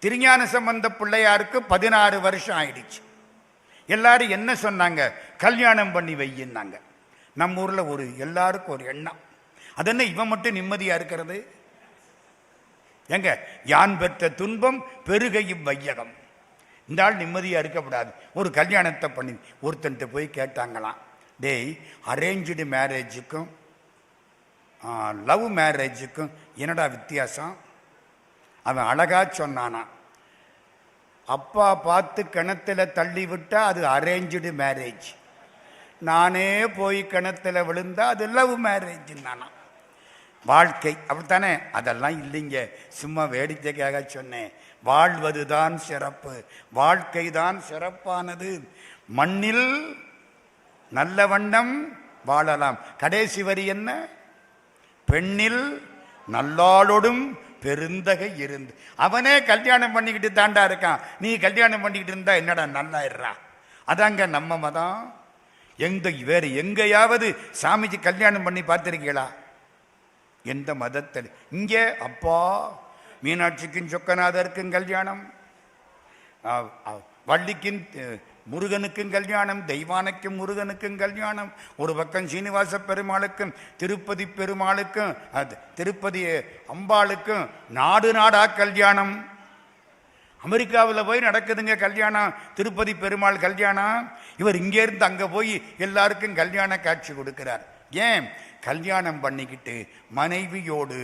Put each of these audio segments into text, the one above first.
திருஞான சம்பந்த பிள்ளையாருக்கு 16 வருஷம் ஆயிடுச்சு. எல்லாரும் என்ன சொன்னாங்க? கல்யாணம் பண்ணி வையின்னாங்க. நம்ம ஊர்ல எல்லாருக்கும் ஒரு எண்ணம், அது என்ன இவன் மட்டும் நிம்மதியா இருக்கிறது? எங்க யான் பெற்ற துன்பம் பெருகையும் வையகம், இந்த ஆள் நிம்மதியா இருக்கப்படாது, ஒரு கல்யாணத்தை பண்ணி. ஒருத்தன்ட்டு போய் கேட்டாங்களாம், டேய் அரேஞ்சு மேரேஜுக்கும் லவ் மேரேஜுக்கும் என்னடா வித்தியாசம்? அவன் அழகா சொன்னானா, அப்பா பார்த்து கிணத்துல தள்ளி விட்டா அது அரேஞ்சு மேரேஜ், நானே போய் கிணத்துல விழுந்தா அது லவ் மேரேஜ் நானா. வாழ்க்கை அப்படித்தானே? அதெல்லாம் இல்லைங்க, சும்மா வேடிக்கைக்காக சொன்னேன். வாழ்வதுதான் சிறப்பு, வாழ்க்கை தான் சிறப்பானது. மண்ணில் நல்ல வண்ணம் வாழலாம். கடைசி வரி என்ன? பெண்ணில் நல்லாளோடும் பெருந்தகை இருந்து. அவனே கல்யாணம் பண்ணிக்கிட்டு தாண்டா இருக்கான், நீ கல்யாணம் பண்ணிக்கிட்டு இருந்தா என்னடா நல்லாயிடுறா? அதாங்க நம்ம மதம். வேறு எங்கேயாவது சாமிக்கு கல்யாணம் பண்ணி பார்த்திருக்கீங்களா? எந்த மதத்தில்? இங்கே அப்பா மீனாட்சிக்கும் சொக்கநாதருக்கும் கல்யாணம், வள்ளிக்கும் முருகனுக்கும் கல்யாணம், தெய்வானைக்கும் முருகனுக்கும் கல்யாணம், ஒரு பக்கம் சீனிவாச பெருமாளுக்கும் திருப்பதி பெருமாளுக்கும் திருப்பதி அம்பாளுக்கும் நாடு நாடா கல்யாணம். அமெரிக்காவில் போய் நடக்குதுங்க கல்யாணம், திருப்பதி பெருமாள் கல்யாணம். இவர் இங்கேருந்து அங்கே போய் எல்லாருக்கும் கல்யாண காட்சி கொடுக்கிறார். ஏன்? கல்யாணம் பண்ணிக்கிட்டு மனைவியோடு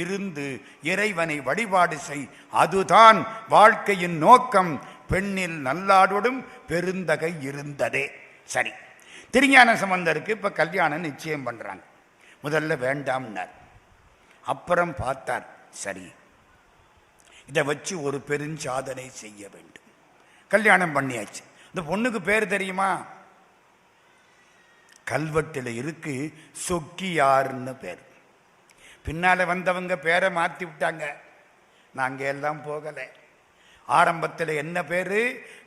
இருந்து இறைவனை வழிபாடு செய், அதுதான் வாழ்க்கையின் நோக்கம். பெண்ணில் நல்லாடோடும் பெருந்தகை இருந்ததே. சரி, திருஞான சம்பந்தருக்கு இப்ப கல்யாணம் நிச்சயம் பண்றாங்க. முதல்ல வேண்டாம்னார், அப்புறம் பார்த்தார், சரி இதை வச்சு ஒரு பெருஞ்சாதனை செய்ய வேண்டும். கல்யாணம் பண்ணியாச்சு. இந்த பொண்ணுக்கு பேர் தெரியுமா? கல்வெட்டில் இருக்கு சொக்கியார்னு பேர். பின்னால வந்தவங்க பேரை மாற்றி விட்டாங்க, நாங்க எல்லாம் போகலை. ஆரம்பத்தில் என்ன பேரு?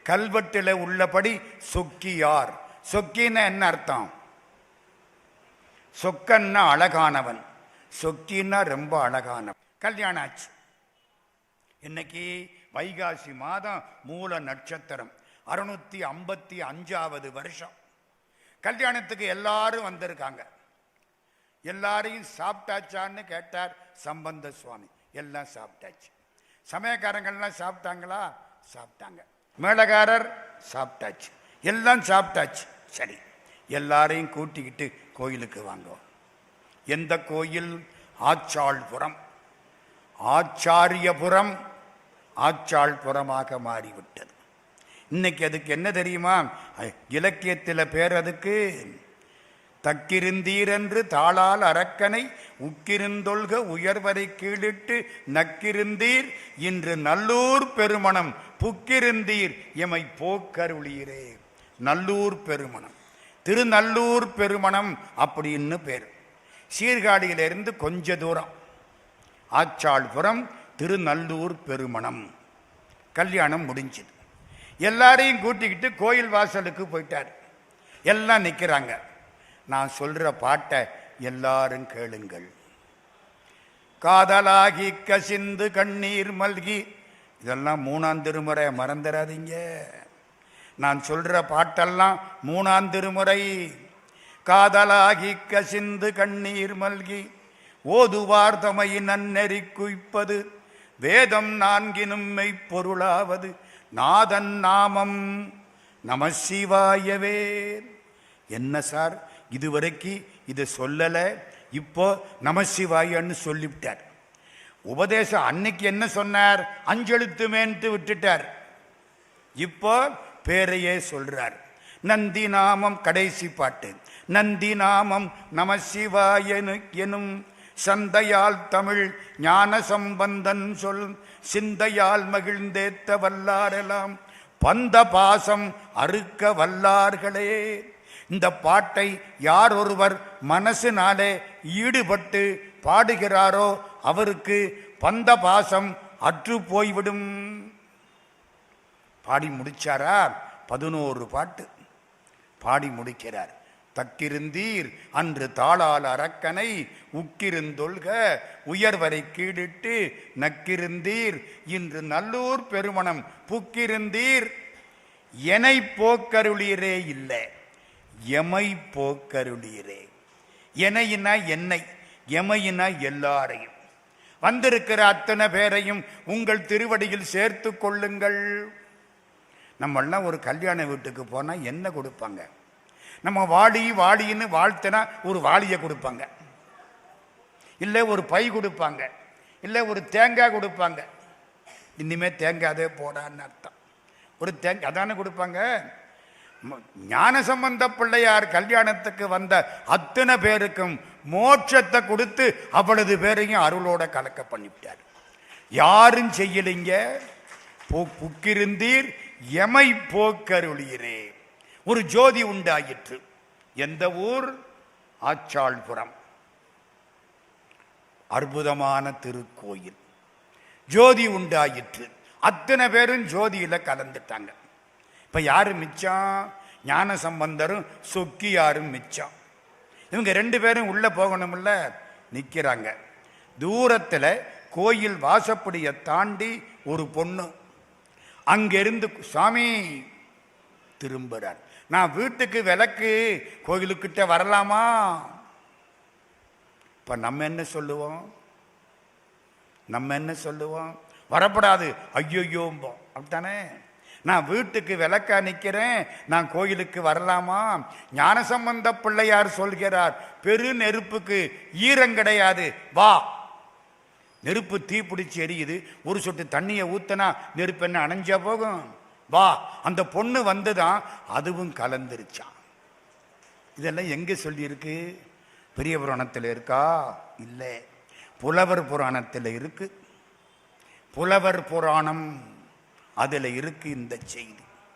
கல்வெட்டில் உள்ளபடி சொக்கியார். சொக்கின்னா என்ன அர்த்தம்? சொக்கன்னா அழகானவன், சொக்கின்னா ரொம்ப அழகானவன். கல்யாணம் ஆச்சு. இன்னைக்கு வைகாசி மாதம் மூல நட்சத்திரம், 655வது வருஷம். கல்யாணத்துக்கு எல்லாரும் வந்திருக்காங்க. எல்லாரையும் சாப்பிட்டாச்சான்னு கேட்டார் சம்பந்த சுவாமி. எல்லாம் சாப்பிட்டாச்சு. சமயக்காரங்கள்லாம் சாப்பிட்டாங்களா? சாப்பிட்டாங்க. மேளகாரர் சாப்பிட்டாச்சு, எல்லாம் சாப்பிட்டாச்சு. சரி, எல்லாரையும் கூட்டிக்கிட்டு கோயிலுக்கு வாங்குவோம். எந்த கோயில்? ஆச்சாள்புரம். ஆச்சாரியபுரம் ஆச்சாள்புரமாக மாறிவிட்டது. இன்னைக்கு அதுக்கு என்ன தெரியுமா? இலக்கியத்தில் பேர் அதுக்கு தக்கிருந்தீர் என்று தாளால் அரக்கனை உக்கிருந்தொல்க உயர்வரை கீழிட்டு நக்கிருந்தீர் இன்று நல்லூர் பெருமணம் புக்கிருந்தீர் எமை போக்கருளீரே. நல்லூர் பெருமணம், திருநல்லூர் பெருமணம் அப்படின்னு பேர். சீர்காழியிலிருந்து கொஞ்ச தூரம், ஆச்சாள்புரம் திருநல்லூர் பெருமணம். கல்யாணம் முடிஞ்சது. எல்லாரையும் கூட்டிக்கிட்டு கோயில் வாசலுக்கு போயிட்டார். எல்லாம் நிற்கிறாங்க. நான் சொல்ற பாட்டை எல்லாரும் கேளுங்கள். காதலாகி கசிந்து கண்ணீர் மல்கி, இதெல்லாம் 3ஆம் திருமுறை, மறந்துடாதீங்க. நான் சொல்ற பாட்டெல்லாம் 3ஆம் திருமுறை. காதலாகி கசிந்து கண்ணீர் மல்கி ஓதுவார் தமை நன்னெறி குய்ப்பது வேதம் 4னும் மெய்ப்பொருளாவது நாதன் நாமம் நம சிவாயவே. என்ன சார் இதுவரைக்கு இதை சொல்லலை, இப்போ நமசிவாயன்னு சொல்லிவிட்டார். உபதேசம் அன்னைக்கு என்ன சொன்னார்? 5 எழுத்துமேன்ட்டு விட்டுட்டார். இப்போ பேரையே சொல்றார். நந்தி நாமம், கடைசி பாட்டு. நந்தி நாமம் நமசிவாயனு எனும் சந்தையால் தமிழ் ஞான சம்பந்தன் சொல் சிந்தையால் மகிழ்ந்தேத்த வல்லாரெல்லாம் பந்த பாசம் அறுக்க வல்லார்களே. இந்த பாட்டை யார் ஒருவர் மனசினாலே ஈடுபட்டு பாடுகிறாரோ அவருக்கு பந்த பாசம் அற்று போய்விடும். பாடி முடிச்சாரா? 11 பாட்டு பாடி முடிக்கிறார். தக்கிருந்தீர் அன்று தாளால் அரக்கனை உக்கிருந்தொல்க உயர்வரை கீழிட்டு நக்கிருந்தீர் இன்று நல்லூர் பெருமணம் புக்கிருந்தீர் எனை போக்கருளீரே இல்லை எமை போக்கருளீரே. எனையினா என்னை, எமையினா எல்லாரையும், வந்திருக்கிற அத்தனை பேரையும் உங்கள் திருவடியில் சேர்த்து கொள்ளுங்கள். நம்மெல்லாம் ஒரு கல்யாண வீட்டுக்கு போனால் என்ன கொடுப்பாங்க? நம்ம வாடி வாடின்னு வாழ்த்தினா ஒரு வாளியை கொடுப்பாங்க, இல்லை ஒரு பை கொடுப்பாங்க, இல்லை ஒரு தேங்காய் கொடுப்பாங்க. இனிமே தேங்காதே போடான்னு அர்த்தம். ஒரு தேங்காய் அதானே கொடுப்பாங்க. ஞானசம்பந்த பிள்ளையார் கல்யாணத்துக்கு வந்த அத்தனை பேருக்கும் மோட்சத்தை கொடுத்து அவ்வளவு பேரையும் அருளோட கலக்க பண்ணிவிட்டார். யாரும் செய்யலிங்க. புக்கிருந்தீர் எமை போக்கருளீரே. ஒரு ஜோதி உண்டாயிற்று. எந்த ஊர்? ஆச்சாள்புரம். அற்புதமான திருக்கோயில். ஜோதி உண்டாயிற்று. அத்தனை பேரும் ஜோதியில கலந்துட்டாங்க. இப்ப யாரு மிச்சம்? ஞான சம்பந்தரும் சொக்கியாரும் மிச்சம். இவங்க ரெண்டு பேரும் உள்ள போகணும்ல, நிக்கிறாங்க. தூரத்துல கோயில் வாசப்படியை தாண்டி ஒரு பொண்ணு அங்கிருந்து சாமி திரும்புறார். நான் வீட்டுக்கு விளக்கு கோயிலுக்கிட்ட வரலாமா? இப்ப நம்ம என்ன சொல்லுவோம்? வரப்படாது, ஐயோயோம்போம். அப்படித்தானே? நான் வீட்டுக்கு விளக்கா நிற்கிறேன், நான் கோயிலுக்கு வரலாமா? ஞானசம்பந்த பிள்ளையார் சொல்கிறார், பெரு நெருப்புக்கு ஈரம் கிடையாது, வா. நெருப்பு தீ பிடிச்சி எரியுது, ஒரு சொட்டு தண்ணியை ஊத்தினா நெருப்பு என்ன அணைஞ்சா போகும்? வா. அந்த பொண்ணு வந்துதான், அதுவும் கலந்துருச்சான். இதெல்லாம் எங்க சொல்லியிருக்கு? பெரிய புராணத்தில் இருக்கா? இல்லை, புலவர் புராணத்தில் இருக்கு. புலவர் புராணம், அதுல இருக்கு இந்த செய்தி.